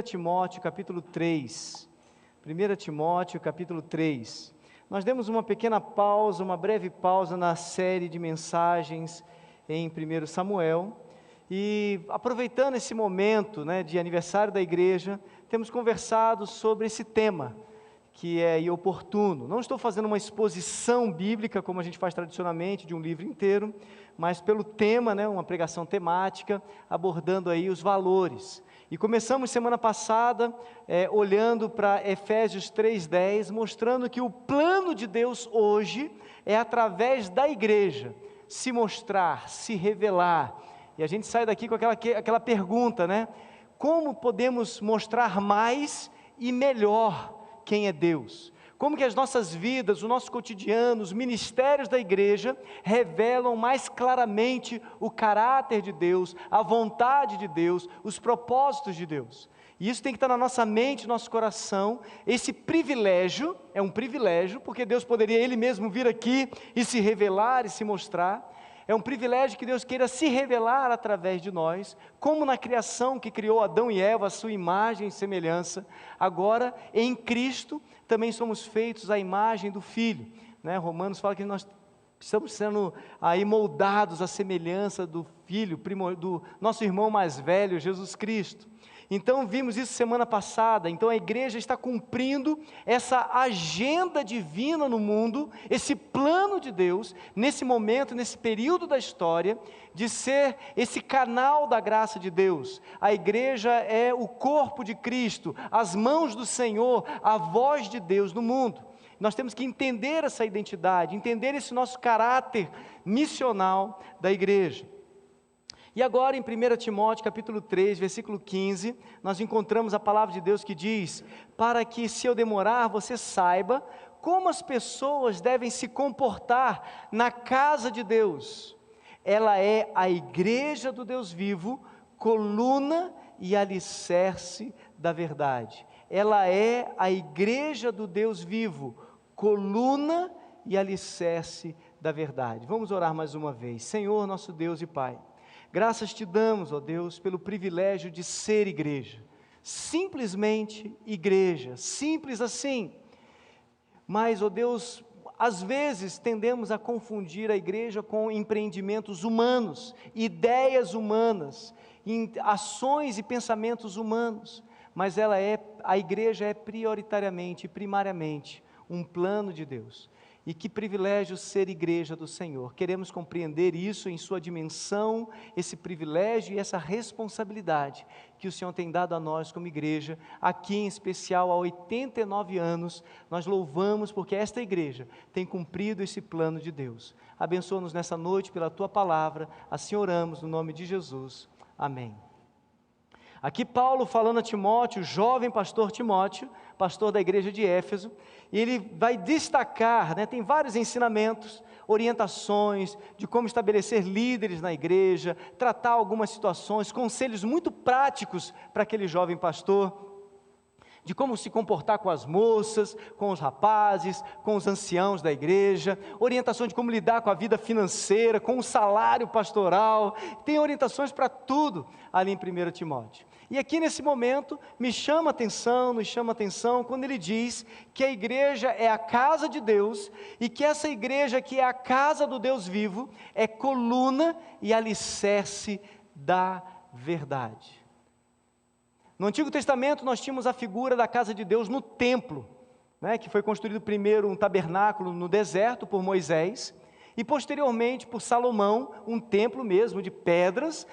Timóteo capítulo 3. 1 Timóteo capítulo 3. Nós demos uma pequena pausa, uma breve pausa na série de mensagens em 1 Samuel, e aproveitando esse momento, de aniversário da igreja, temos conversado sobre esse tema, que é oportuno. Não estou fazendo uma exposição bíblica, como a gente faz tradicionalmente, de um livro inteiro, mas pelo tema, uma pregação temática, abordando aí os valores. E começamos semana passada, olhando para Efésios 3:10, mostrando que o plano de Deus hoje é através da igreja, se mostrar, se revelar. E a gente sai daqui com aquela pergunta, como podemos mostrar mais e melhor quem é Deus? Como que as nossas vidas, o nosso cotidiano, os ministérios da igreja revelam mais claramente o caráter de Deus, a vontade de Deus, os propósitos de Deus? E isso tem que estar na nossa mente, no nosso coração. Esse privilégio, é um privilégio, porque Deus poderia Ele mesmo vir aqui e se revelar e se mostrar. É um privilégio que Deus queira se revelar através de nós, como na criação que criou Adão e Eva, a sua imagem e semelhança. Agora, em Cristo, também somos feitos à imagem do Filho. Romanos fala que nós estamos sendo aí moldados à semelhança do Filho, do nosso irmão mais velho, Jesus Cristo. Então vimos isso semana passada. Então a igreja está cumprindo essa agenda divina no mundo, esse plano de Deus, nesse momento, nesse período da história, de ser esse canal da graça de Deus. A igreja é o corpo de Cristo, as mãos do Senhor, a voz de Deus no mundo. Nós temos que entender essa identidade, entender esse nosso caráter missional da igreja. E agora em 1 Timóteo capítulo 3, versículo 15, nós encontramos a palavra de Deus que diz: para que, se eu demorar, você saiba como as pessoas devem se comportar na casa de Deus. Ela é a igreja do Deus vivo, coluna e alicerce da verdade. Ela é a igreja do Deus vivo, coluna e alicerce da verdade. Vamos orar mais uma vez. Senhor, nosso Deus e Pai, graças te damos, ó Deus, pelo privilégio de ser igreja, simplesmente igreja, simples assim. Mas, ó Deus, às vezes tendemos a confundir a igreja com empreendimentos humanos, ideias humanas, ações e pensamentos humanos. Mas a igreja é prioritariamente, primariamente, um plano de Deus. E que privilégio ser igreja do Senhor. Queremos compreender isso em sua dimensão, esse privilégio e essa responsabilidade que o Senhor tem dado a nós como igreja, aqui em especial há 89 anos, nós louvamos porque esta igreja tem cumprido esse plano de Deus. Abençoa-nos nessa noite pela Tua palavra, assim oramos no nome de Jesus. Amém. Aqui Paulo falando a Timóteo, o jovem pastor Timóteo, pastor da igreja de Éfeso, e ele vai destacar, tem vários ensinamentos, orientações de como estabelecer líderes na igreja, tratar algumas situações, conselhos muito práticos para aquele jovem pastor, de como se comportar com as moças, com os rapazes, com os anciãos da igreja, orientações de como lidar com a vida financeira, com o salário pastoral, tem orientações para tudo ali em 1 Timóteo. E aqui nesse momento nos chama atenção quando ele diz que a igreja é a casa de Deus, e que essa igreja que é a casa do Deus vivo, é coluna e alicerce da verdade. No Antigo Testamento nós tínhamos a figura da casa de Deus no templo, que foi construído primeiro um tabernáculo no deserto por Moisés, e posteriormente por Salomão, um templo mesmo de pedras,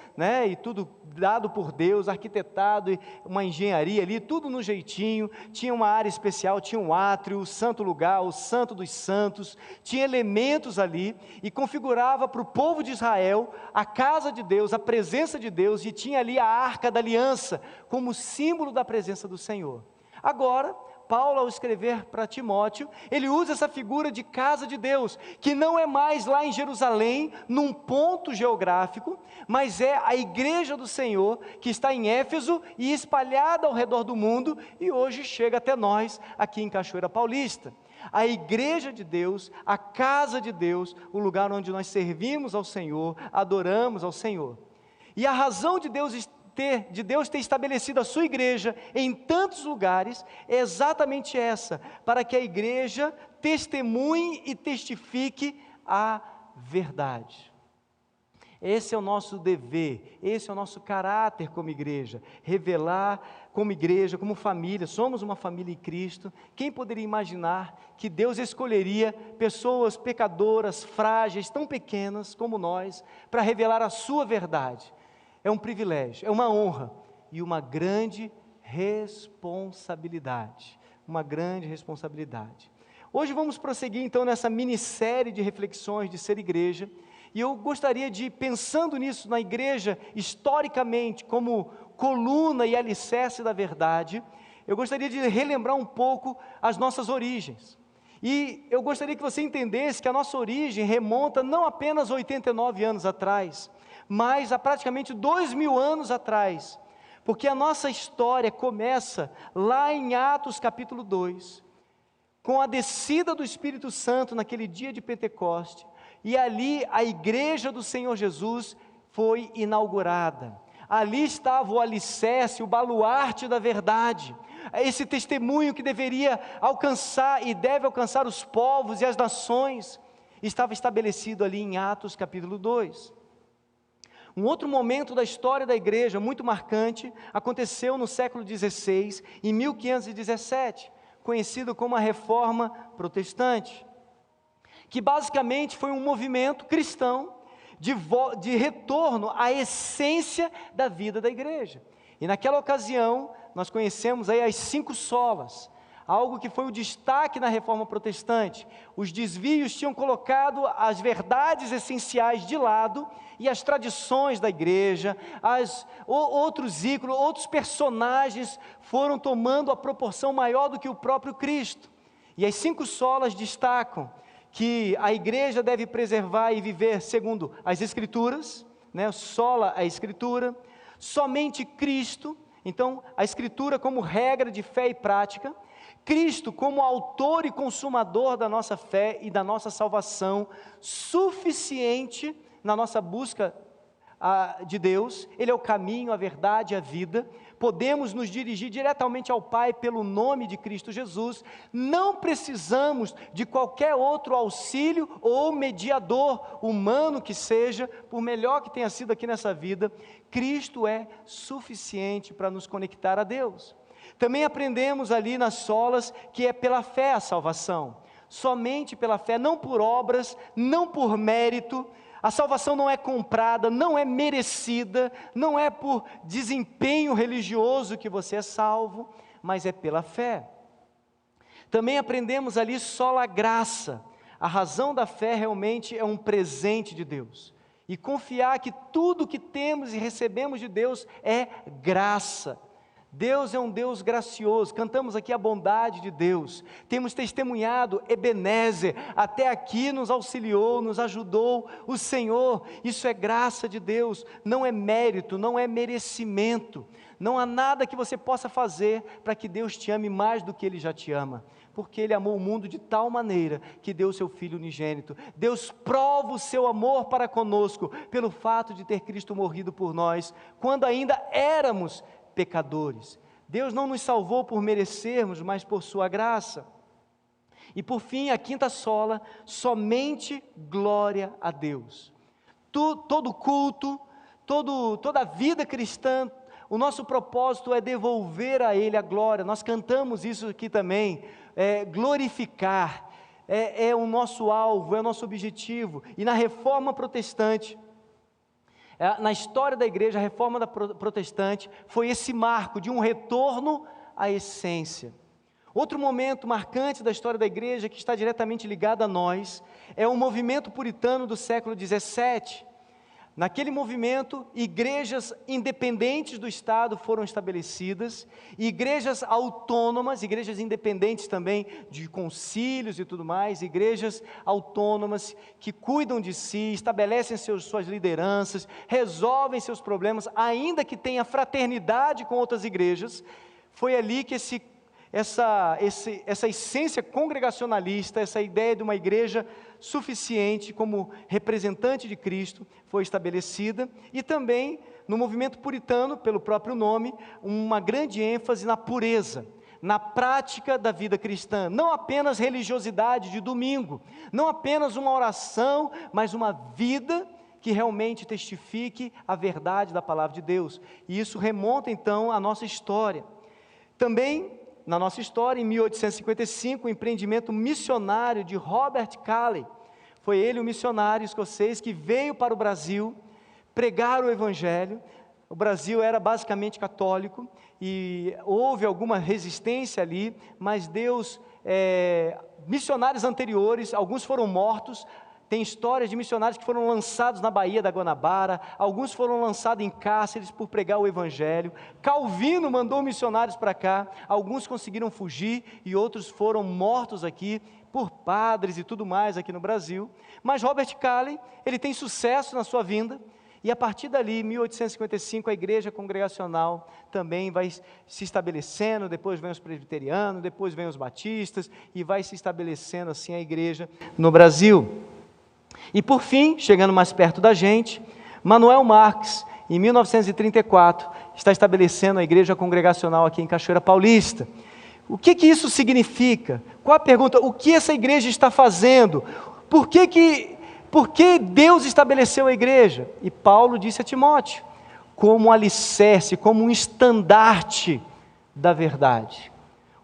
e tudo dado por Deus, arquitetado, uma engenharia ali, tudo no jeitinho, tinha uma área especial, tinha um átrio, o santo lugar, o santo dos santos, tinha elementos ali, e configurava para o povo de Israel a casa de Deus, a presença de Deus, e tinha ali a arca da aliança, como símbolo da presença do Senhor. Agora, Paulo, ao escrever para Timóteo, ele usa essa figura de casa de Deus, que não é mais lá em Jerusalém, num ponto geográfico, mas é a igreja do Senhor, que está em Éfeso e espalhada ao redor do mundo, e hoje chega até nós, aqui em Cachoeira Paulista. A igreja de Deus, a casa de Deus, o lugar onde nós servimos ao Senhor, adoramos ao Senhor. E a razão de Deus de Deus ter estabelecido a sua igreja em tantos lugares, é exatamente essa, para que a igreja testemunhe e testifique a verdade. Esse é o nosso dever, esse é o nosso caráter como igreja, revelar como igreja, como família, somos uma família em Cristo. Quem poderia imaginar que Deus escolheria pessoas pecadoras, frágeis, tão pequenas como nós, para revelar a sua verdade? É um privilégio, é uma honra e uma grande responsabilidade, Hoje vamos prosseguir então nessa minissérie de reflexões de ser igreja, e eu gostaria de, pensando nisso, na igreja, historicamente, como coluna e alicerce da verdade, eu gostaria de relembrar um pouco as nossas origens. E eu gostaria que você entendesse que a nossa origem remonta não apenas 89 anos atrás, mas a praticamente 2000 anos atrás, porque a nossa história começa lá em Atos capítulo 2, com a descida do Espírito Santo naquele dia de Pentecoste, e ali a igreja do Senhor Jesus foi inaugurada. Ali estava o alicerce, o baluarte da verdade, esse testemunho que deveria alcançar e deve alcançar os povos e as nações, estava estabelecido ali em Atos capítulo 2. Um outro momento da história da igreja, muito marcante, aconteceu no século XVI, em 1517, conhecido como a Reforma Protestante, que basicamente foi um movimento cristão de retorno à essência da vida da igreja. E naquela ocasião, nós conhecemos aí as 5 solas, algo que foi o destaque na Reforma Protestante. Os desvios tinham colocado as verdades essenciais de lado, e as tradições da igreja, outros ícones, outros personagens foram tomando a proporção maior do que o próprio Cristo. E as 5 solas destacam que a igreja deve preservar e viver segundo as Escrituras, sola a Escritura, somente Cristo, então a Escritura como regra de fé e prática, Cristo como autor e consumador da nossa fé e da nossa salvação, suficiente na nossa busca de Deus. Ele é o caminho, a verdade e a vida. Podemos nos dirigir diretamente ao Pai pelo nome de Cristo Jesus, não precisamos de qualquer outro auxílio ou mediador humano que seja, por melhor que tenha sido aqui nessa vida, Cristo é suficiente para nos conectar a Deus. Também aprendemos ali nas solas que é pela fé a salvação, somente pela fé, não por obras, não por mérito. A salvação não é comprada, não é merecida, não é por desempenho religioso que você é salvo, mas é pela fé. Também aprendemos ali sola graça. A razão da fé realmente é um presente de Deus. E confiar que tudo que temos e recebemos de Deus é graça. Deus é um Deus gracioso, cantamos aqui a bondade de Deus, temos testemunhado Ebenezer, até aqui nos auxiliou, nos ajudou o Senhor. Isso é graça de Deus, não é mérito, não é merecimento, não há nada que você possa fazer para que Deus te ame mais do que Ele já te ama, porque Ele amou o mundo de tal maneira que deu o seu Filho unigênito. Deus prova o seu amor para conosco, pelo fato de ter Cristo morrido por nós, quando ainda éramos pecadores. Deus não nos salvou por merecermos, mas por sua graça. E por fim, a 5ª sola, somente glória a Deus. Todo culto, toda a vida cristã, o nosso propósito é devolver a Ele a glória. Nós cantamos isso aqui também, glorificar, é o nosso alvo, é o nosso objetivo. E na Reforma Protestante, na história da igreja, a Reforma Protestante foi esse marco de um retorno à essência. Outro momento marcante da história da igreja, que está diretamente ligado a nós, é o movimento puritano do século XVII. Naquele movimento, igrejas independentes do Estado foram estabelecidas, igrejas autônomas, igrejas independentes também de concílios e tudo mais, igrejas autônomas que cuidam de si, estabelecem suas lideranças, resolvem seus problemas, ainda que tenha fraternidade com outras igrejas. Foi ali que essa essência congregacionalista, essa ideia de uma igreja suficiente como representante de Cristo foi estabelecida, e também no movimento puritano, pelo próprio nome, uma grande ênfase na pureza, na prática da vida cristã, não apenas religiosidade de domingo, não apenas uma oração, mas uma vida que realmente testifique a verdade da palavra de Deus. E isso remonta então à nossa história. Também na nossa história, em 1855, o empreendimento missionário de Robert Calley. Foi ele, o missionário escocês, que veio para o Brasil pregar o Evangelho. O Brasil era basicamente católico e houve alguma resistência ali, mas Deus, missionários anteriores, alguns foram mortos. Tem histórias de missionários que foram lançados na Baía da Guanabara, alguns foram lançados em cárceres por pregar o Evangelho. Calvino mandou missionários para cá, alguns conseguiram fugir e outros foram mortos aqui por padres e tudo mais aqui no Brasil. Mas Robert Calley, ele tem sucesso na sua vinda, e a partir dali, em 1855, a igreja congregacional também vai se estabelecendo, depois vem os presbiterianos, depois vem os batistas, e vai se estabelecendo assim a igreja no Brasil. E por fim, chegando mais perto da gente, Manuel Marx, em 1934, está estabelecendo a igreja congregacional aqui em Cachoeira Paulista. O que isso significa? Qual a pergunta? O que essa igreja está fazendo? Por que Deus estabeleceu a igreja? E Paulo disse a Timóteo, como um alicerce, como um estandarte da verdade.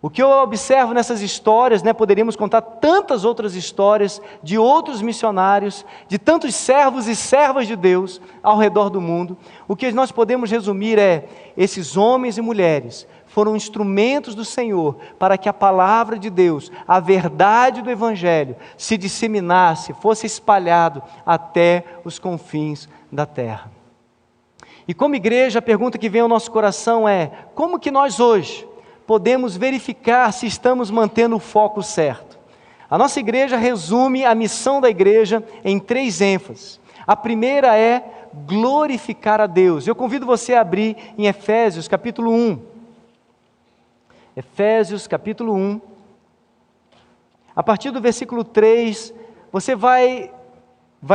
O que eu observo nessas histórias, poderíamos contar tantas outras histórias de outros missionários, de tantos servos e servas de Deus ao redor do mundo. O que nós podemos resumir é, esses homens e mulheres foram instrumentos do Senhor para que a palavra de Deus, a verdade do Evangelho, se disseminasse, fosse espalhado até os confins da terra. E como igreja, a pergunta que vem ao nosso coração é, como que nós hoje podemos verificar se estamos mantendo o foco certo? A nossa igreja resume a missão da igreja em 3 ênfases. A primeira é glorificar a Deus. Eu convido você a abrir em Efésios capítulo 1. Efésios capítulo 1. A partir do versículo 3, você vai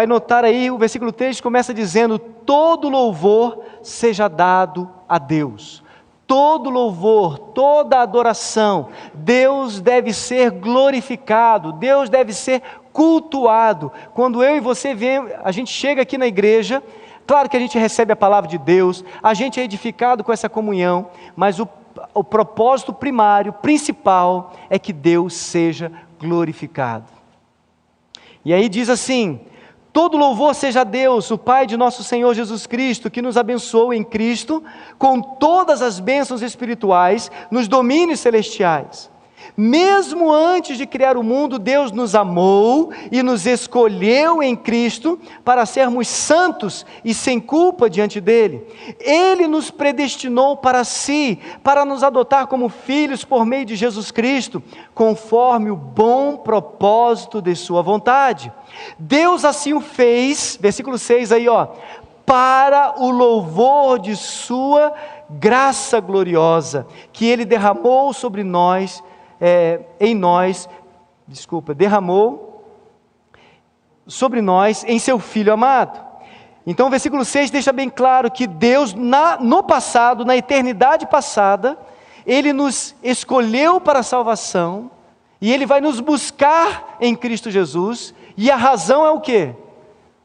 notar aí, o versículo 3 começa dizendo, todo louvor seja dado a Deus. Todo louvor, toda adoração, Deus deve ser glorificado, Deus deve ser cultuado. Quando eu e você a gente chega aqui na igreja, claro que a gente recebe a palavra de Deus, a gente é edificado com essa comunhão, mas o propósito primário, principal, é que Deus seja glorificado. E aí diz assim, todo louvor seja a Deus, o Pai de nosso Senhor Jesus Cristo, que nos abençoou em Cristo, com todas as bênçãos espirituais, nos domínios celestiais. Mesmo antes de criar o mundo, Deus nos amou e nos escolheu em Cristo para sermos santos e sem culpa diante dEle. Ele nos predestinou para si, para nos adotar como filhos por meio de Jesus Cristo, conforme o bom propósito de sua vontade. Deus assim o fez, versículo 6 aí, para o louvor de sua graça gloriosa, que Ele derramou sobre nós, derramou sobre nós em seu Filho amado. Então o versículo 6 deixa bem claro que Deus, no passado, na eternidade passada, Ele nos escolheu para a salvação, e Ele vai nos buscar em Cristo Jesus, e a razão é o quê?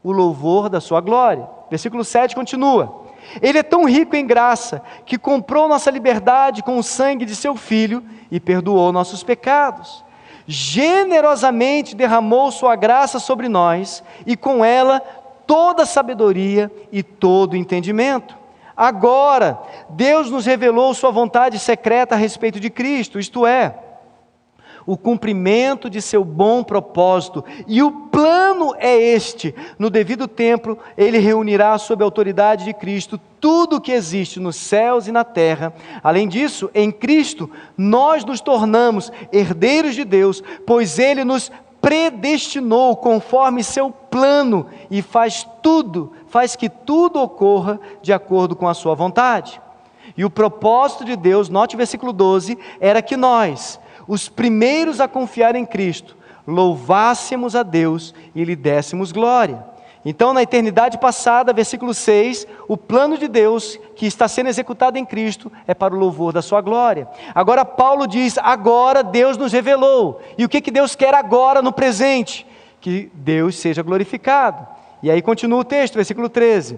O louvor da sua glória. Versículo 7 continua. Ele é tão rico em graça, que comprou nossa liberdade com o sangue de seu Filho, e perdoou nossos pecados. Generosamente derramou sua graça sobre nós, e com ela toda sabedoria e todo entendimento. Agora, Deus nos revelou sua vontade secreta a respeito de Cristo, isto é, o cumprimento de seu bom propósito, e o plano é este: no devido tempo, Ele reunirá sob a autoridade de Cristo tudo o que existe nos céus e na terra. Além disso, em Cristo, nós nos tornamos herdeiros de Deus, pois Ele nos predestinou conforme seu plano, e faz que tudo ocorra de acordo com a sua vontade. E o propósito de Deus, note o versículo 12, era que nós, os primeiros a confiar em Cristo, louvássemos a Deus e lhe dessemos glória. Então, na eternidade passada, versículo 6, o plano de Deus que está sendo executado em Cristo é para o louvor da sua glória. Agora Paulo diz, agora Deus nos revelou. E o que Deus quer agora no presente? Que Deus seja glorificado. E aí continua o texto, versículo 13.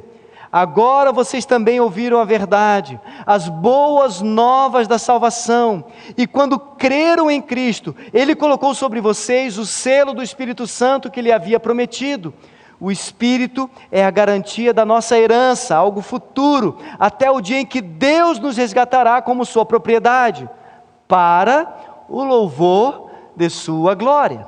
Agora vocês também ouviram a verdade, as boas novas da salvação, e quando creram em Cristo, Ele colocou sobre vocês o selo do Espírito Santo que Ele havia prometido. O Espírito é a garantia da nossa herança, algo futuro, até o dia em que Deus nos resgatará como sua propriedade, para o louvor de sua glória.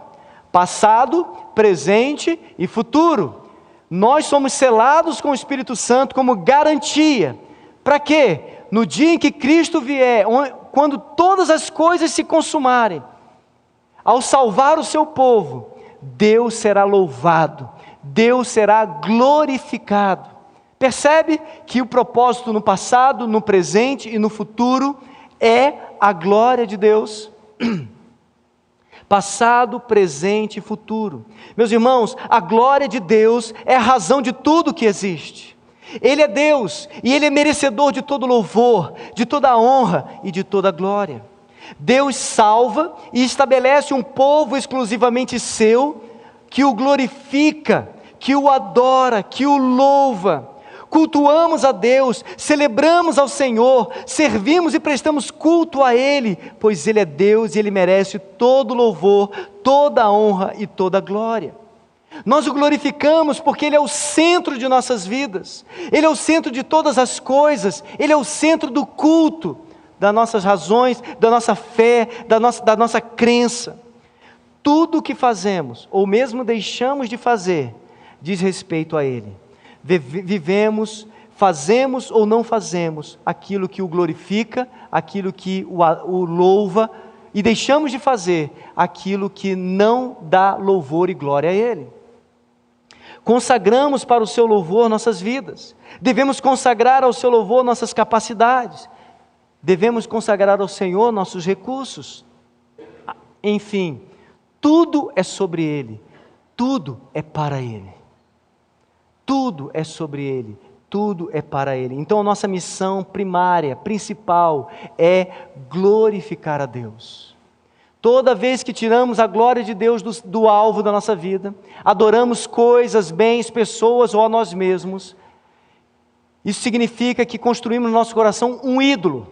Passado, presente e futuro. Nós somos selados com o Espírito Santo como garantia. Para quê? No dia em que Cristo vier, quando todas as coisas se consumarem, ao salvar o seu povo, Deus será louvado, Deus será glorificado. Percebe que o propósito no passado, no presente e no futuro é a glória de Deus? Passado, presente e futuro. Meus irmãos, a glória de Deus é a razão de tudo que existe. Ele é Deus e Ele é merecedor de todo louvor, de toda honra e de toda glória. Deus salva e estabelece um povo exclusivamente seu, que o glorifica, que o adora, que o louva. Cultuamos a Deus, celebramos ao Senhor, servimos e prestamos culto a Ele, pois Ele é Deus e Ele merece todo louvor, toda honra e toda glória. Nós o glorificamos porque Ele é o centro de nossas vidas, Ele é o centro de todas as coisas, Ele é o centro do culto, das nossas razões, da nossa fé, da nossa crença. Tudo o que fazemos, ou mesmo deixamos de fazer, diz respeito a Ele. Vivemos, fazemos ou não fazemos aquilo que o glorifica, aquilo que o louva, e deixamos de fazer aquilo que não dá louvor e glória a Ele. Consagramos para o seu louvor nossas vidas, devemos consagrar ao seu louvor nossas capacidades, devemos consagrar ao Senhor nossos recursos, enfim, tudo é sobre Ele, tudo é para Ele. Tudo é sobre Ele, tudo é para Ele. Então a nossa missão primária, principal, é glorificar a Deus. Toda vez que tiramos a glória de Deus do alvo da nossa vida, adoramos coisas, bens, pessoas ou a nós mesmos, isso significa que construímos no nosso coração um ídolo.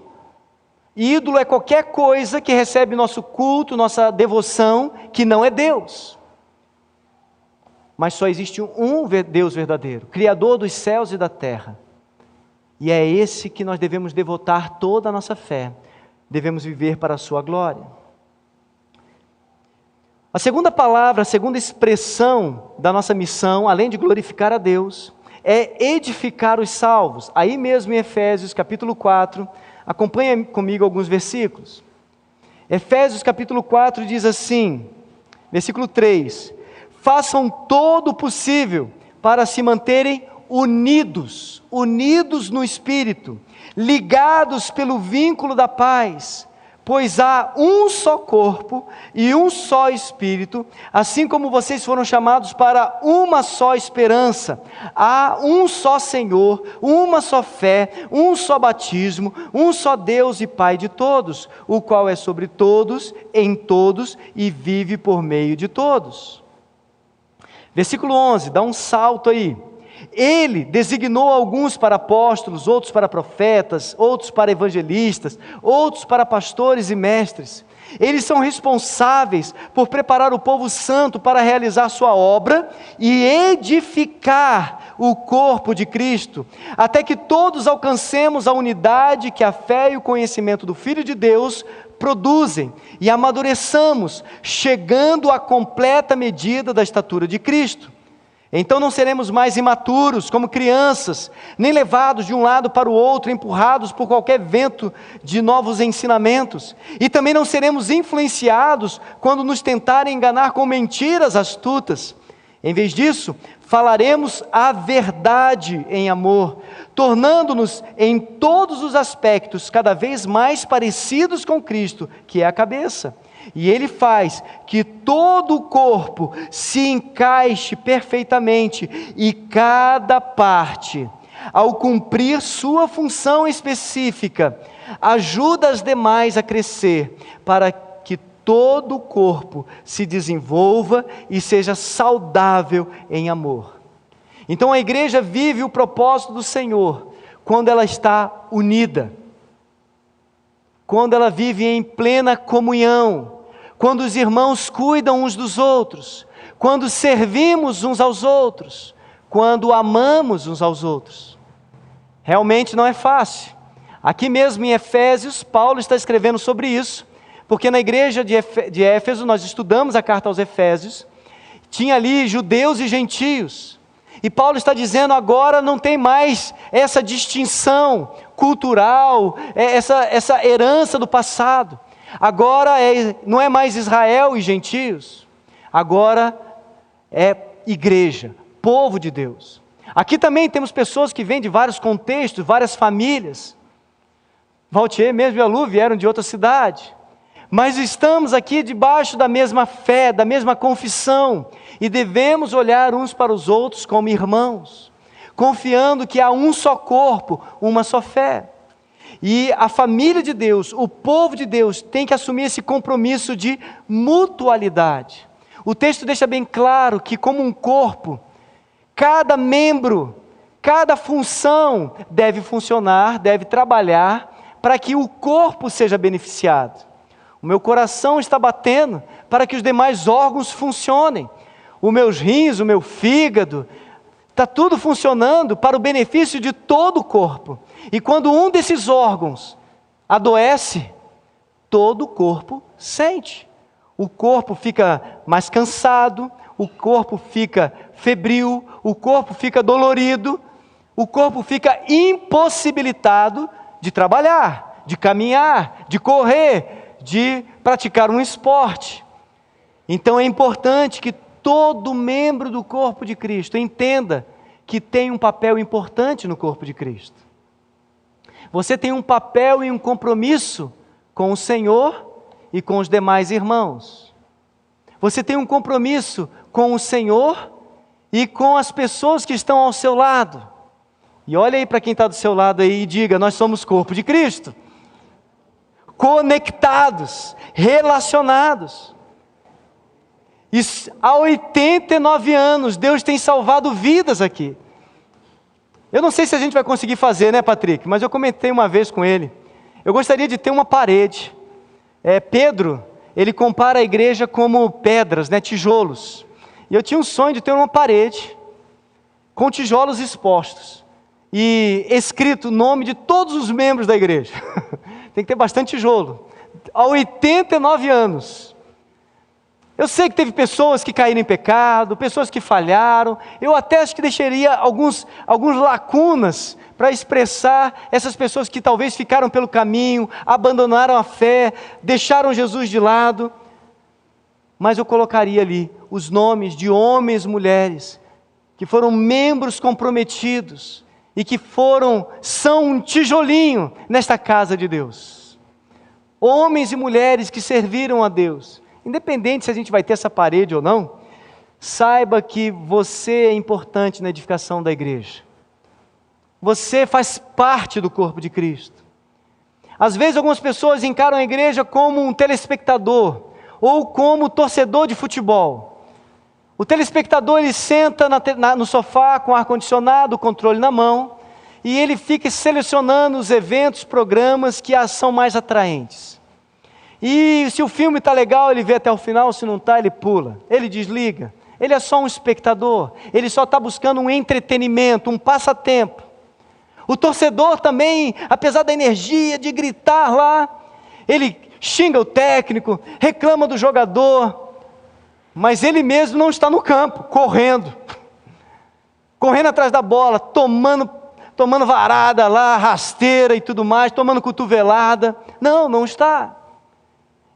Ídolo é qualquer coisa que recebe nosso culto, nossa devoção, que não é Deus. Mas só existe um Deus verdadeiro, Criador dos céus e da terra. E é esse que nós devemos devotar toda a nossa fé. Devemos viver para a sua glória. A segunda palavra, a segunda expressão da nossa missão, além de glorificar a Deus, é edificar os salvos. Aí mesmo em Efésios capítulo 4, acompanha comigo alguns versículos. Efésios capítulo 4 diz assim, versículo 3: façam todo o possível para se manterem unidos no Espírito, ligados pelo vínculo da paz, pois há um só corpo e um só Espírito, assim como vocês foram chamados para uma só esperança. Há um só Senhor, uma só fé, um só batismo, um só Deus e Pai de todos, o qual é sobre todos, em todos e vive por meio de todos. Versículo 11, dá um salto aí. Ele designou alguns para apóstolos, outros para profetas, outros para evangelistas, outros para pastores e mestres. Eles são responsáveis por preparar o povo santo para realizar sua obra e edificar o corpo de Cristo, até que todos alcancemos a unidade que a fé e o conhecimento do Filho de Deus produzem e amadureçamos, chegando à completa medida da estatura de Cristo. Então não seremos mais imaturos como crianças, nem levados de um lado para o outro, empurrados por qualquer vento de novos ensinamentos, e também não seremos influenciados quando nos tentarem enganar com mentiras astutas. Em vez disso, falaremos a verdade em amor, tornando-nos em todos os aspectos cada vez mais parecidos com Cristo, que é a cabeça. E Ele faz que todo o corpo se encaixe perfeitamente e cada parte, ao cumprir sua função específica, ajuda as demais a crescer, para que todo o corpo se desenvolva e seja saudável em amor. Então a igreja vive o propósito do Senhor quando ela está unida, quando ela vive em plena comunhão, quando os irmãos cuidam uns dos outros, quando servimos uns aos outros, quando amamos uns aos outros. Realmente não é fácil. Aqui mesmo em Efésios, Paulo está escrevendo sobre isso, porque na igreja de Éfeso, nós estudamos a carta aos Efésios, tinha ali judeus e gentios, e Paulo está dizendo agora não tem mais essa distinção cultural, essa herança do passado. Agora não é mais Israel e gentios, agora é igreja, povo de Deus. Aqui também temos pessoas que vêm de vários contextos, várias famílias. Valtier mesmo e a Lu vieram de outra cidade. Mas estamos aqui debaixo da mesma fé, da mesma confissão, e devemos olhar uns para os outros como irmãos, confiando que há um só corpo, uma só fé. E a família de Deus, o povo de Deus, tem que assumir esse compromisso de mutualidade. O texto deixa bem claro que, como um corpo, cada membro, cada função deve funcionar, deve trabalhar para que o corpo seja beneficiado. O meu coração está batendo para que os demais órgãos funcionem. Os meus rins, o meu fígado, está tudo funcionando para o benefício de todo o corpo. E quando um desses órgãos adoece, todo o corpo sente. O corpo fica mais cansado, o corpo fica febril, o corpo fica dolorido, o corpo fica impossibilitado de trabalhar, de caminhar, de correr, de praticar um esporte. Então é importante que todo membro do corpo de Cristo entenda que tem um papel importante no corpo de Cristo. Você tem um papel e um compromisso com o Senhor e com os demais irmãos. Você tem um compromisso com o Senhor e com as pessoas que estão ao seu lado. E olha aí para quem está do seu lado aí e diga: nós somos corpo de Cristo. Conectados, relacionados. E há 89 anos, Deus tem salvado vidas aqui. Eu não sei se a gente vai conseguir fazer, né, Patrick? Mas eu comentei uma vez com ele. Eu gostaria de ter uma parede. Pedro, ele compara a igreja como pedras, né, tijolos. E eu tinha um sonho de ter uma parede com tijolos expostos. E escrito o nome de todos os membros da igreja. Tem que ter bastante tijolo. Há 89 anos. Eu sei que teve pessoas que caíram em pecado, pessoas que falharam. Eu até acho que deixaria alguns lacunas para expressar essas pessoas que talvez ficaram pelo caminho, abandonaram a fé, deixaram Jesus de lado. Mas eu colocaria ali os nomes de homens e mulheres que foram membros comprometidos e que são um tijolinho nesta casa de Deus. Homens e mulheres que serviram a Deus. Independente se a gente vai ter essa parede ou não, saiba que você é importante na edificação da igreja. Você faz parte do corpo de Cristo. Às vezes algumas pessoas encaram a igreja como um telespectador ou como torcedor de futebol. O telespectador, ele senta no sofá com ar-condicionado, o controle na mão, e ele fica selecionando os eventos, programas que são mais atraentes. E se o filme está legal, ele vê até o final, se não está, ele pula, ele desliga. Ele é só um espectador, ele só está buscando um entretenimento, um passatempo. O torcedor também, apesar da energia de gritar lá, ele xinga o técnico, reclama do jogador, mas ele mesmo não está no campo, correndo atrás da bola, tomando varada lá, rasteira e tudo mais, tomando cotovelada. Não está.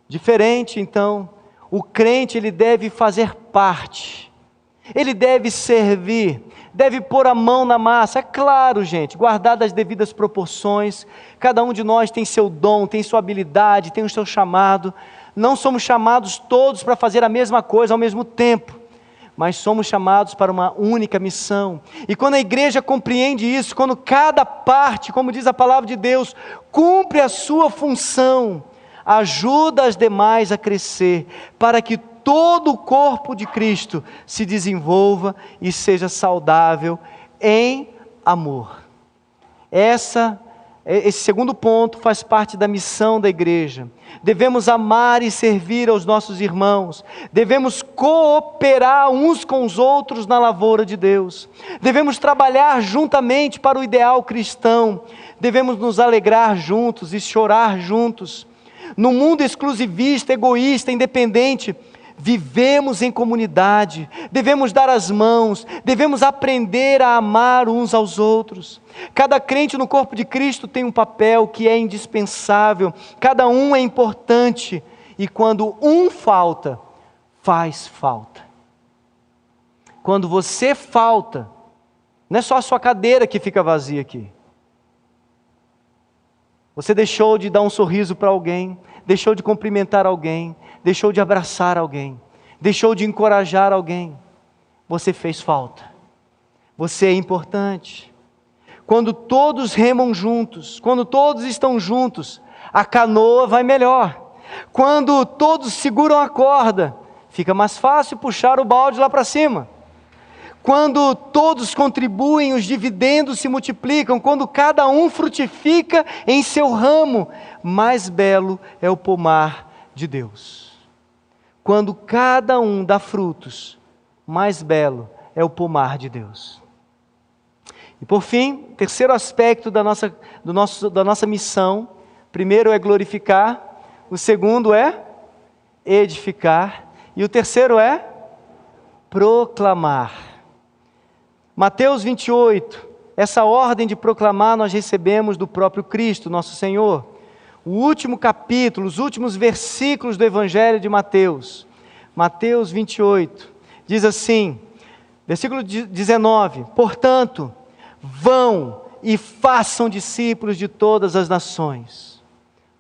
Diferente, então, o crente ele deve fazer parte. Ele deve servir, deve pôr a mão na massa. É claro, gente, guardado as devidas proporções. Cada um de nós tem seu dom, tem sua habilidade, tem o seu chamado. Não somos chamados todos para fazer a mesma coisa ao mesmo tempo, mas somos chamados para uma única missão. E quando a igreja compreende isso, quando cada parte, como diz a palavra de Deus, cumpre a sua função, ajuda as demais a crescer, para que todo o corpo de Cristo se desenvolva e seja saudável em amor. Esse segundo ponto faz parte da missão da igreja. Devemos amar e servir aos nossos irmãos. Devemos cooperar uns com os outros na lavoura de Deus. Devemos trabalhar juntamente para o ideal cristão. Devemos nos alegrar juntos e chorar juntos. No mundo exclusivista, egoísta, independente, vivemos em comunidade, devemos dar as mãos, devemos aprender a amar uns aos outros. Cada crente no corpo de Cristo tem um papel que é indispensável, cada um é importante, e quando um falta, faz falta. Quando você falta, não é só a sua cadeira que fica vazia aqui. Você deixou de dar um sorriso para alguém, deixou de cumprimentar alguém, deixou de abraçar alguém, deixou de encorajar alguém. Você fez falta. Você é importante. Quando todos remam juntos, quando todos estão juntos, a canoa vai melhor. Quando todos seguram a corda, fica mais fácil puxar o balde lá para cima. Quando todos contribuem, os dividendos se multiplicam. Quando cada um frutifica em seu ramo, mais belo é o pomar de Deus. Quando cada um dá frutos, mais belo é o pomar de Deus. E por fim, terceiro aspecto da nossa missão. Primeiro é glorificar, o segundo é edificar, e o terceiro é proclamar. Mateus 28, essa ordem de proclamar nós recebemos do próprio Cristo, nosso Senhor. O último capítulo, os últimos versículos do Evangelho de Mateus. Mateus 28, diz assim, versículo 19: portanto, vão e façam discípulos de todas as nações.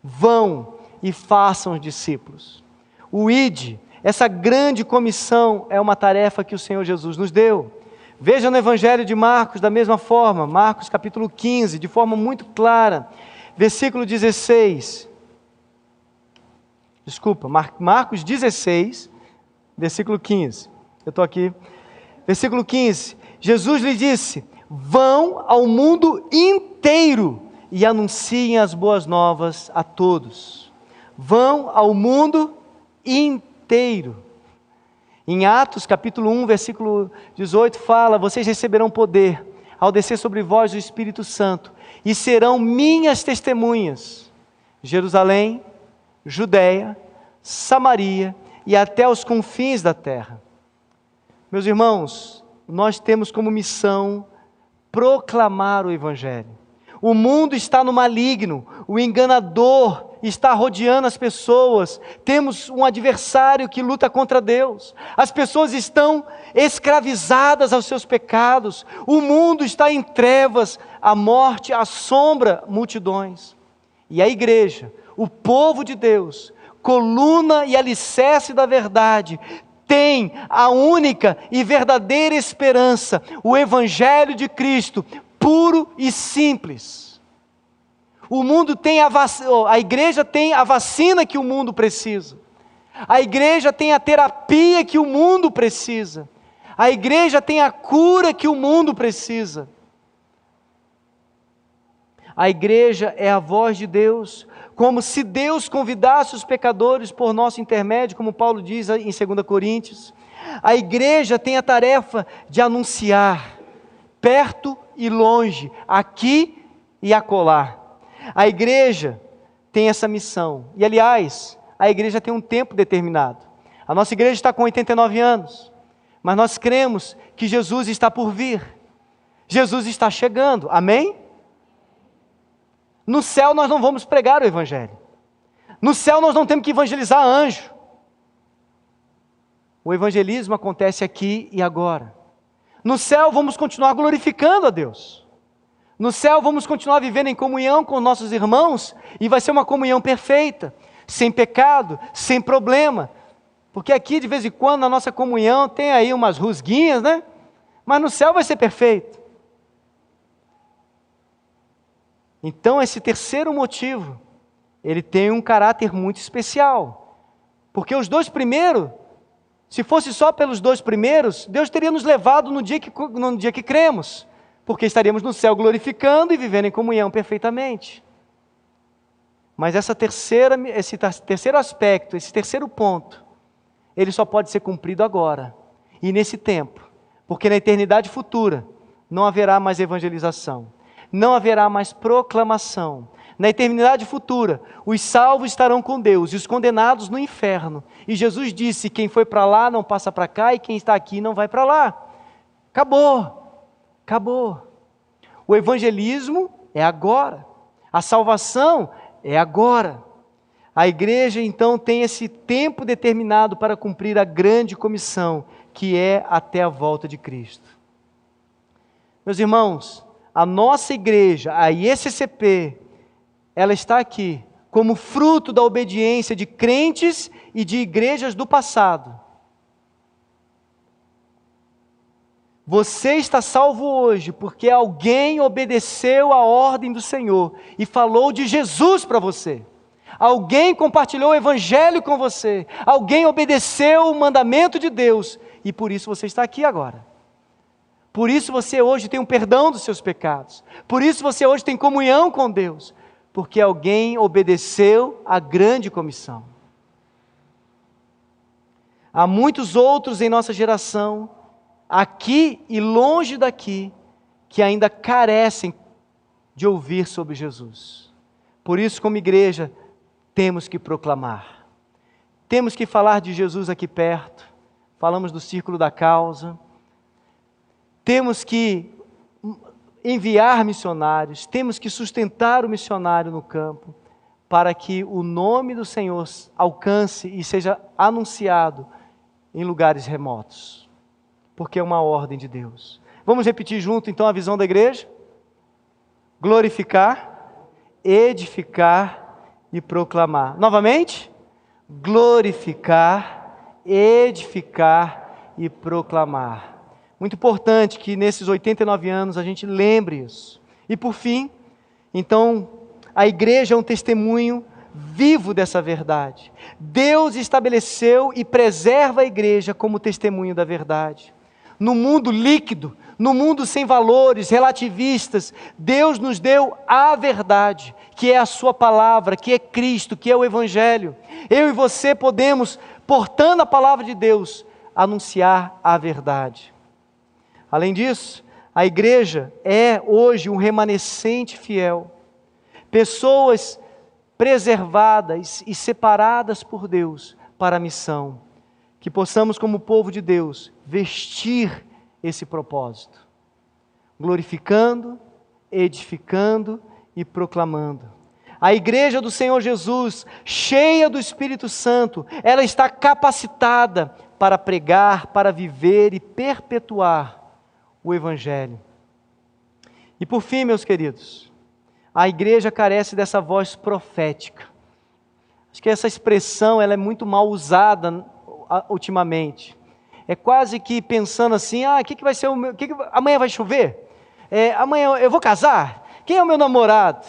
Vão e façam discípulos. O ID, essa grande comissão, é uma tarefa que o Senhor Jesus nos deu. Veja no Evangelho de Marcos da mesma forma, Marcos capítulo 15, de forma muito clara, versículo 16. Desculpa, Marcos 16, versículo 15. Eu estou aqui. Versículo 15. Jesus lhe disse: vão ao mundo inteiro e anunciem as boas novas a todos. Vão ao mundo inteiro. Em Atos, capítulo 1, versículo 18, fala: vocês receberão poder ao descer sobre vós o Espírito Santo, e serão minhas testemunhas, Jerusalém, Judeia, Samaria e até os confins da terra. Meus irmãos, nós temos como missão proclamar o Evangelho. O mundo está no maligno, o enganador está rodeando as pessoas, temos um adversário que luta contra Deus, as pessoas estão escravizadas aos seus pecados, o mundo está em trevas, a morte assombra multidões. E a igreja, o povo de Deus, coluna e alicerce da verdade, tem a única e verdadeira esperança, o Evangelho de Cristo, puro e simples. O mundo tem a igreja tem a vacina que o mundo precisa. A igreja tem a terapia que o mundo precisa. A igreja tem a cura que o mundo precisa. A igreja é a voz de Deus, como se Deus convidasse os pecadores por nosso intermédio, como Paulo diz em 2 Coríntios. A igreja tem a tarefa de anunciar, perto e longe, aqui e acolá. A igreja tem essa missão. E aliás, a igreja tem um tempo determinado. A nossa igreja está com 89 anos. Mas nós cremos que Jesus está por vir. Jesus está chegando. Amém? No céu nós não vamos pregar o Evangelho. No céu nós não temos que evangelizar anjo. O evangelismo acontece aqui e agora. No céu vamos continuar glorificando a Deus. No céu vamos continuar vivendo em comunhão com nossos irmãos e vai ser uma comunhão perfeita, sem pecado, sem problema. Porque aqui de vez em quando na nossa comunhão tem aí umas rusguinhas, né? Mas no céu vai ser perfeito. Então esse terceiro motivo, ele tem um caráter muito especial. Porque os dois primeiros, se fosse só pelos dois primeiros, Deus teria nos levado no dia que cremos, porque estaríamos no céu glorificando e vivendo em comunhão perfeitamente. Mas esse terceiro aspecto, esse terceiro ponto, ele só pode ser cumprido agora, e nesse tempo, porque na eternidade futura não haverá mais evangelização, não haverá mais proclamação. Na eternidade futura, os salvos estarão com Deus e os condenados no inferno. E Jesus disse, quem foi para lá não passa para cá e quem está aqui não vai para lá. Acabou. O evangelismo é agora. A salvação é agora. A igreja então tem esse tempo determinado para cumprir a grande comissão, que é até a volta de Cristo. Meus irmãos, a nossa igreja, a IECCP, ela está aqui como fruto da obediência de crentes e de igrejas do passado. Você está salvo hoje porque alguém obedeceu a ordem do Senhor e falou de Jesus para você. Alguém compartilhou o evangelho com você. Alguém obedeceu o mandamento de Deus e por isso você está aqui agora. Por isso você hoje tem um perdão dos seus pecados. Por isso você hoje tem comunhão com Deus. Porque alguém obedeceu à grande comissão. Há muitos outros em nossa geração, aqui e longe daqui, que ainda carecem de ouvir sobre Jesus. Por isso, como igreja, temos que proclamar. Temos que falar de Jesus aqui perto. Falamos do círculo da causa. Temos que enviar missionários, temos que sustentar o missionário no campo, para que o nome do Senhor alcance e seja anunciado em lugares remotos, porque é uma ordem de Deus. Vamos repetir junto então a visão da igreja? Glorificar, edificar e proclamar. Novamente? Glorificar, edificar e proclamar. Muito importante que nesses 89 anos a gente lembre isso. E por fim, então, a igreja é um testemunho vivo dessa verdade. Deus estabeleceu e preserva a igreja como testemunho da verdade. No mundo líquido, no mundo sem valores, relativistas, Deus nos deu a verdade, que é a sua palavra, que é Cristo, que é o Evangelho. Eu e você podemos, portando a palavra de Deus, anunciar a verdade. Além disso, a igreja é hoje um remanescente fiel. Pessoas preservadas e separadas por Deus para a missão. Que possamos, como povo de Deus, vestir esse propósito. Glorificando, edificando e proclamando. A igreja do Senhor Jesus, cheia do Espírito Santo, ela está capacitada para pregar, para viver e perpetuar o Evangelho. E por fim, meus queridos, a igreja carece dessa voz profética. Acho que essa expressão ela é muito mal usada ultimamente. É quase que pensando assim, que vai ser o meu, amanhã vai chover? Amanhã eu vou casar? Quem é o meu namorado?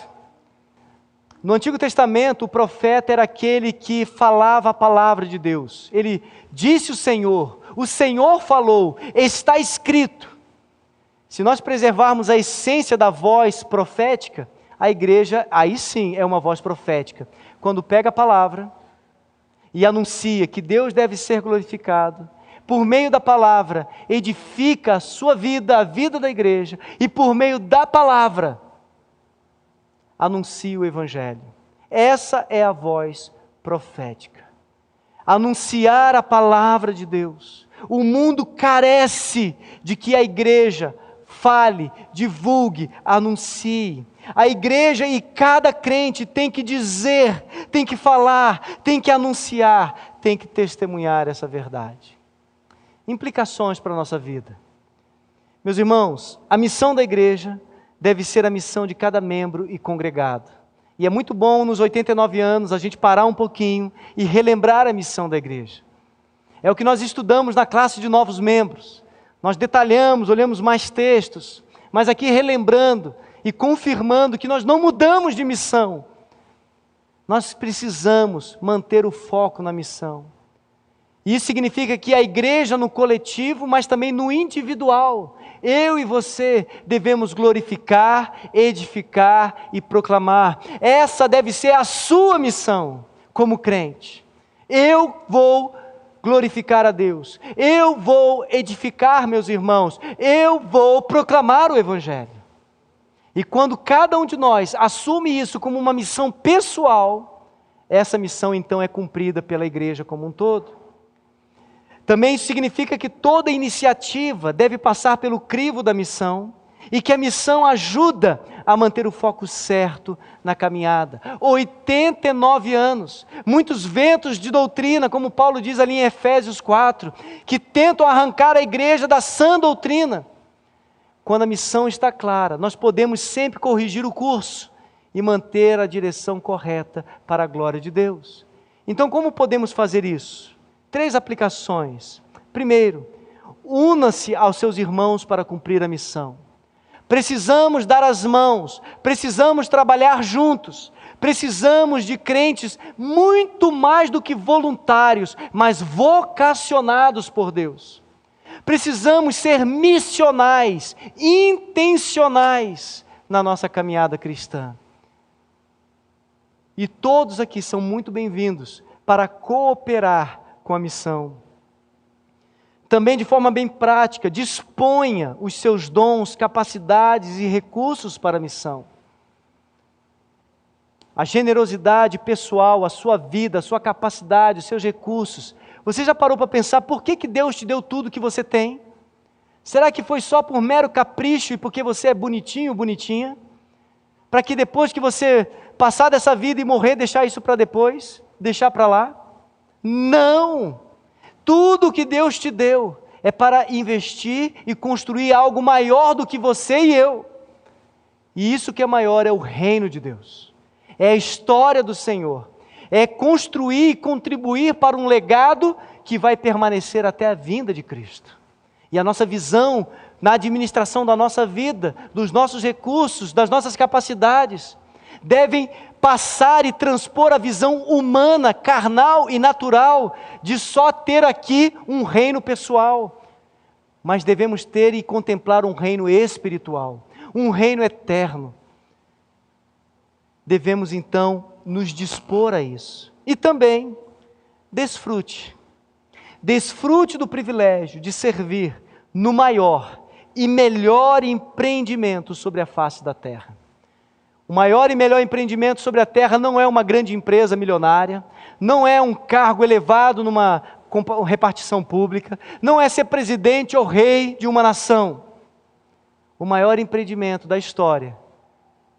No Antigo Testamento, o profeta era aquele que falava a palavra de Deus. Ele disse o Senhor falou, está escrito. Se nós preservarmos a essência da voz profética, a igreja, aí sim, é uma voz profética. Quando pega a palavra e anuncia que Deus deve ser glorificado, por meio da palavra, edifica a sua vida, a vida da igreja, e por meio da palavra, anuncia o Evangelho. Essa é a voz profética. Anunciar a palavra de Deus. O mundo carece de que a igreja fale, divulgue, anuncie. A igreja e cada crente tem que dizer, tem que falar, tem que anunciar, tem que testemunhar essa verdade. implicações para a nossa vida. Meus irmãos, a missão da igreja deve ser a missão de cada membro e congregado. E é muito bom nos 89 anos a gente parar um pouquinho e relembrar a missão da igreja. É o que nós estudamos na classe de novos membros. Nós detalhamos, olhamos mais textos, mas aqui relembrando e confirmando que nós não mudamos de missão. Nós precisamos manter o foco na missão. Isso significa que a igreja no coletivo, mas também no individual, eu e você devemos glorificar, edificar e proclamar. Essa deve ser a sua missão como crente. Eu vou glorificar a Deus, eu vou edificar meus irmãos, eu vou proclamar o Evangelho. E quando cada um de nós assume isso como uma missão pessoal, essa missão então é cumprida pela igreja como um todo. Também isso significa que toda iniciativa deve passar pelo crivo da missão e que a missão ajuda a manter o foco certo na caminhada. 89 anos, muitos ventos de doutrina, como Paulo diz ali em Efésios 4, que tentam arrancar a igreja da sã doutrina. Quando a missão está clara, nós podemos sempre corrigir o curso e manter a direção correta para a glória de Deus. Então, como podemos fazer isso? 3 aplicações. Primeiro, una-se aos seus irmãos para cumprir a missão. Precisamos dar as mãos, precisamos trabalhar juntos, precisamos de crentes muito mais do que voluntários, mas vocacionados por Deus. Precisamos ser missionais, intencionais na nossa caminhada cristã. E todos aqui são muito bem-vindos para cooperar com a missão. Também de forma bem prática, disponha os seus dons, capacidades e recursos para a missão. A generosidade pessoal, a sua vida, a sua capacidade, os seus recursos. Você já parou para pensar por que Deus te deu tudo que você tem? Será que foi só por mero capricho e porque você é bonitinho, bonitinha? Para que depois que você passar dessa vida e morrer, deixar isso para depois? Deixar para lá? Não! Tudo que Deus te deu é para investir e construir algo maior do que você e eu. E isso que é maior é o reino de Deus. É a história do Senhor. É construir e contribuir para um legado que vai permanecer até a vinda de Cristo. E a nossa visão na administração da nossa vida, dos nossos recursos, das nossas capacidades, devem passar e transpor a visão humana, carnal e natural de só ter aqui um reino pessoal. Mas devemos ter e contemplar um reino espiritual, um reino eterno. Devemos então nos dispor a isso. E também, desfrute do privilégio de servir no maior e melhor empreendimento sobre a face da terra. O maior e melhor empreendimento sobre a terra não é uma grande empresa milionária, não é um cargo elevado numa repartição pública, não é ser presidente ou rei de uma nação. O maior empreendimento da história,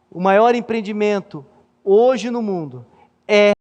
o maior empreendimento hoje no mundo é